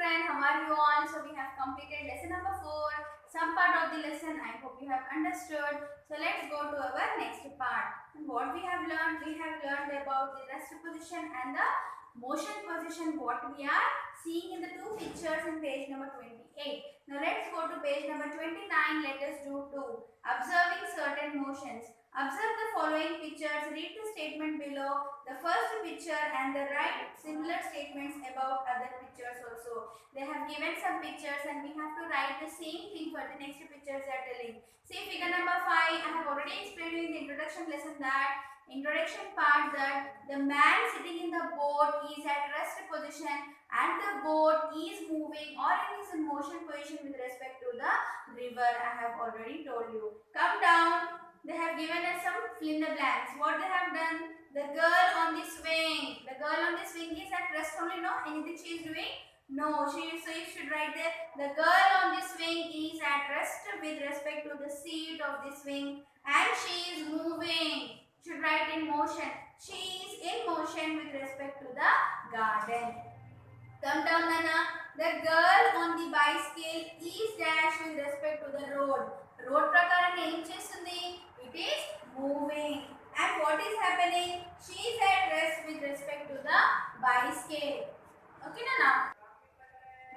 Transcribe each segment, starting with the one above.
children, how are you all? So we have completed lesson number 4. Some part of the lesson I hope you have understood. So let's go to our next part. And what we have learned about the rest position and the motion position, what we are seeing in the two pictures in page number 28. Now let's go to page number 29. Let us do 2. Observing certain motions. Observe the following pictures. Read the statement below the first picture and write similar statements about other pictures also. They have given some pictures and we have to write the same thing for the next pictures they are telling. See figure number 5. I have already explained in the introduction lesson part that the man sitting in the boat is at rest position and the boat is moving or it is in motion position with respect to the river. I have already told you. Come down. They have given us some fill in the blanks. What they have done? The girl on the swing. The girl on the swing is at rest only, no? Anything she is doing? No. So you should write there. The girl on the swing is at rest with respect to the seat of the swing and she is moving. Should write in motion. She is in motion with respect to the garden. Come down, Nana. The girl on the bicycle is dash with respect to the road. Road prakaram em chestundi? It is moving. And what is happening? She is at rest with respect to the bicycle. Okay, Nana?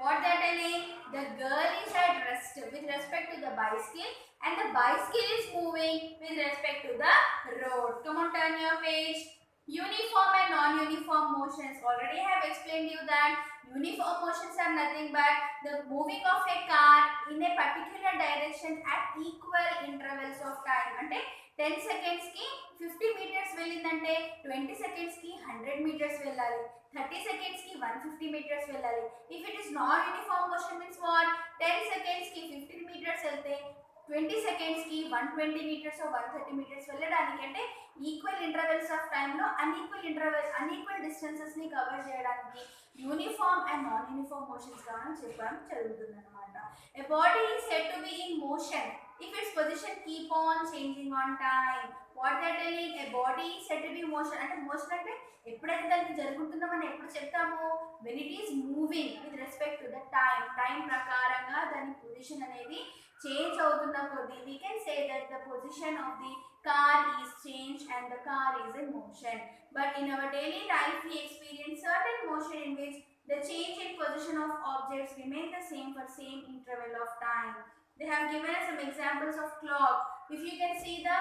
What they are telling? The girl is at rest with respect to the bicycle and the bicycle is moving with respect to the road. Come on, turn your page. Uniform and non-uniform motions. Already I have explained you that uniform motions are nothing but the moving of a car in a particular direction at equal intervals of time. Ante 10 seconds ki 50 meters వెళ్ళిందంటే 20 seconds ki 100 meters వెళ్ళాలి. 30 seconds ki 150 meters వెళ్ళాలి. If it is non-uniform motion means what? 10 seconds ki 15 meters వెళ్తే 20 seconds ki 120 meters or 130 meters వెళ్ళడానికి అంటే equal intervals of time లో unequal distances ని cover చేయడానికి uniform and non uniform motions కావాలని చెప్పడం జరుగుతుంది అన్నమాట. A body is said to be in motion if its position keep on changing on time. What they are telling? A body is said to be motion. అంటే motion అంటే ఎప్పుడైతే దానికి జరుగుతుందో మనం ఎప్పుడు చెప్తాము? When it is moving with respect to the time ప్రకారంగా దాని పొజిషన్ అనేది చేంజ్ అవుతున్న కొద్దీ we can say that the position of the car is changed and the car is in motion. But in our daily life we experience certain motion in which the change in position of objects remain the same for same interval of time. They have given us some examples of clock. If you can see the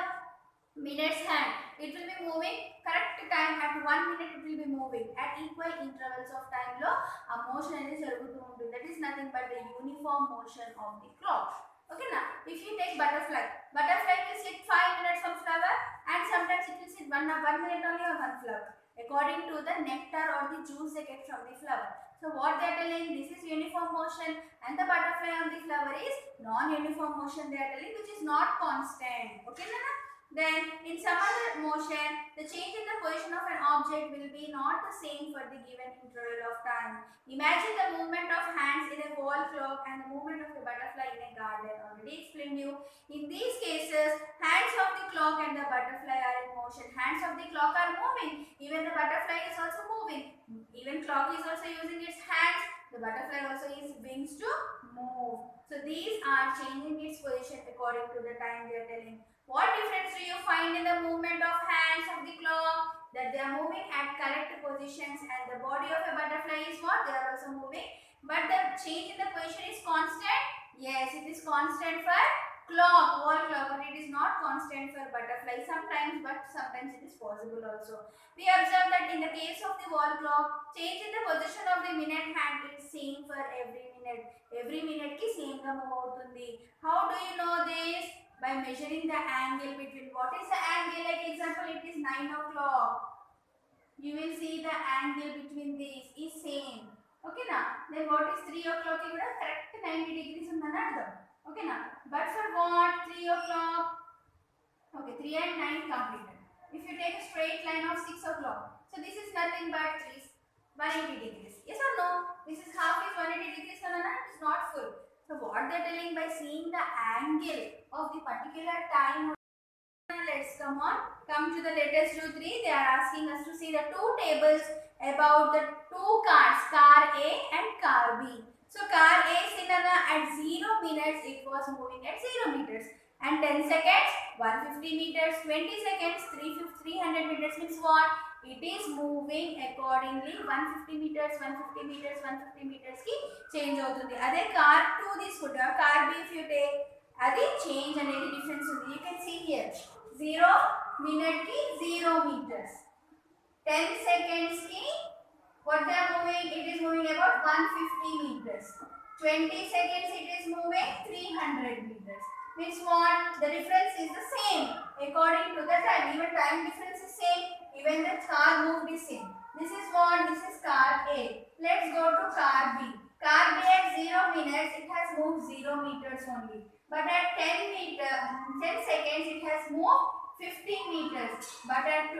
minutes hand, it will be moving correct time at 1 minute. It will be moving at equal intervals of time lo a motion అనేది జరుగుతూ ఉంటుంది. That is nothing but the uniform motion of the clock. Okay, now if you take butterfly will sit 5 minutes on flower and sometimes it will sit 1 minute only on one flower according to the nectar or the juice they get from the flower. So what they are telling? This is uniform motion and the butterfly on the flower is non-uniform motion they are telling, which is not constant. Okay, Nana? Then in some other motion, the change in the position of an object will be not the same for the given interval of time. Imagine the movement of hands in a wall clock and the movement of the butterfly in a garden. Already explained you. In these cases, hands of the clock and the butterfly are in motion. Hands of the clock are moving. Even the butterfly is also moving. Even clock is also using its hands. The butterfly also uses wings to move. So these are changing its position according to the time they are telling. What difference do you find in the movement of hands of the clock? That they are moving at correct positions and the body of a butterfly is what? They are also moving. But the change in the position is constant? Yes, it is constant for wall clock, but it is not constant for butterfly sometimes, but sometimes it is possible also. We observe that in the case of the wall clock, change in the position of the minute hand is same for every minute. Every minute ki same ga move avutundi. How do you know this? By measuring the angle between. What is the angle? Like example, it is 9 o'clock. You will see the angle between these is same. Okay na? Then what is 3 o'clock? You would correct 90 degrees undana ardham. Okay na? But for what? 3 o'clock. Okay, 3 and 9 completed. If you take a straight line of 6 o'clock, so this is nothing but 180 degrees. Yes or no? This is half is 180 degrees, no? It is not full. So what they are telling, by seeing the angle of the particular time. Let's come to the latest do 3. They are asking us to see the two tables about the two cars, car A and car B. So car A Sinana at 0 minutes it was moving at 0 meters. And 10 seconds 150 meters, 20 seconds 300 meters means what? It is moving accordingly 150 meters, 150 meters, 150 meters ki change avutundi. Ade car 2 తీసుకుంటాం. Car B if you take adi change అనేది difference ఉంది. You can see here 0 minute ki 0 meters. 10 seconds ki what they are moving? It is moving about 150 meters. 20 seconds it is moving 300 meters. Means what? The difference is the same according to the time. Even time difference is same. Even the car moved is same. This is what? This is car A. Let's go to car B. Car B at 0 minutes it has moved 0 meters only. But at 10 seconds it has moved 50 meters. But at 20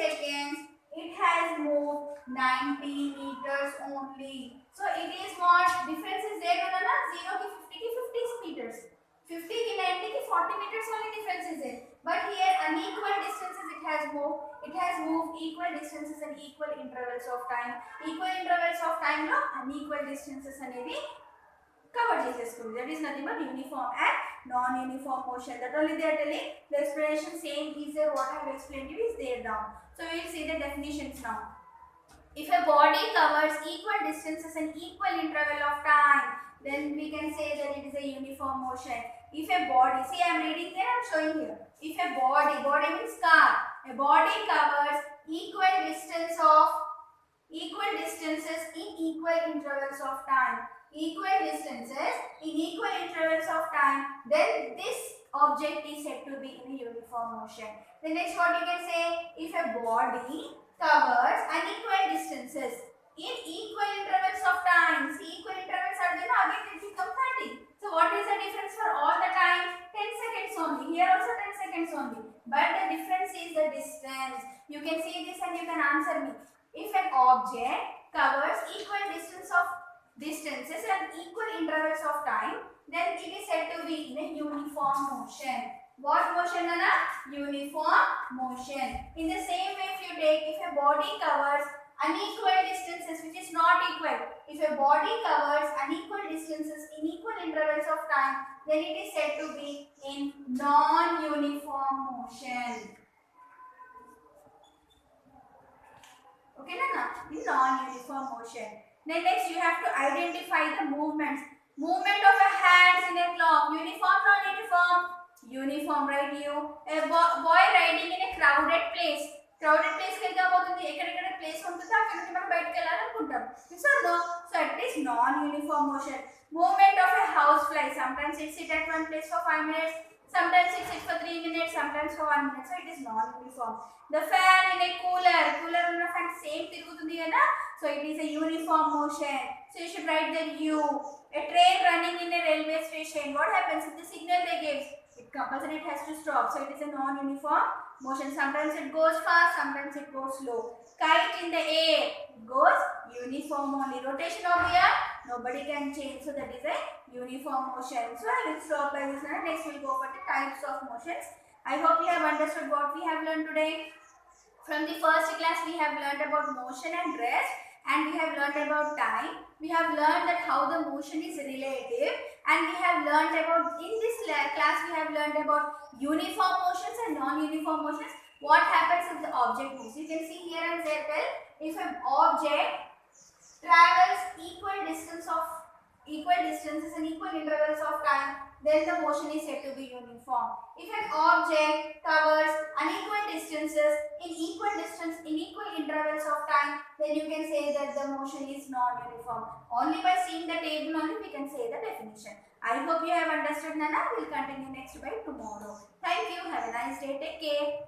seconds it has moved 90 meters only. So it is what? Difference is there, no? 0 ki 50 ki 50 meters. 50 ki 90 ki 40 meters only difference is there. But here unequal distances it has moved. It has moved equal distances and equal intervals of time. Equal intervals of time lo unequal distances anedi cover cheseskundi. That is nothing but uniform and non-uniform motion. That only they are telling. The explanation same is there. What I have explained to you is there down. So we will see the definitions now. If a body covers equal distances and equal interval of time, then we can say that it is a uniform motion. If a body, see I am reading there, I am showing here. If a body means car, a body covers equal distances in equal intervals of time. Equal distances in equal intervals of time, then this object is said to be in a uniform motion. The next what you can say, if a body covers unequal distances in equal intervals of time. See, equal intervals are there, again it become 30. So what is the difference for all the time? 10 seconds only. Here also 10 seconds only. But the difference is the distance. You can see this and you can answer me. If an object covers equal distances and equal intervals of time, then it is said to be in a uniform motion. What motion, Nana? Uniform motion. In the same way, if you take, if a body covers unequal distances which is not equal, if a body covers unequal distances in equal intervals of time, then it is said to be in non-uniform motion. Okay, Nana? In non-uniform motion. Then next you have to identify the movements. Movement of a hands in a clock. Uniform, non-uniform? Uniform, right? You. A boy riding in a crowded place. Crowded place ki elta potundi. Ekkada place untundi akkadiki మనం బయటికి వెళ్ళాలనుకుంటాం. So no. So it is non-uniform motion. Movement of a house fly. Sometimes it sit at one place for 5 minutes. Sometimes it sits for 3 minutes. Sometimes for 1 minute. So it is non-uniform. The fan in a cooler. Cooler unna fan same tirugutundi kada. So it is a uniform motion. So you should write the U. A train running in a railway station. What happens if the signal they give? It compulsory it has to stop. So it is a non-uniform motion. Sometimes it goes fast, sometimes it goes slow. Kite in the air, it goes uniform only. Rotation of the earth, nobody can change. So that is a uniform motion. So I will stop by this now. Next we will go for the types of motions. I hope you have understood what we have learned today. From the first class we have learned about motion and rest, and we have learned about time. We have learned that how the motion is relative, and we have learned about, in this class we have learned about uniform motions and non-uniform motions. What happens if the object moves? You can see here and there, well, if an object travels equal distances and equal intervals of time, then the motion is said to be uniform. If an object covers unequal distances in equal intervals of time, then you can say that the motion is non-uniform. Only by seeing the table only we can say the definition. I hope you have understood, Nana. We will continue next by tomorrow. Thank you. Have a nice day. Take care.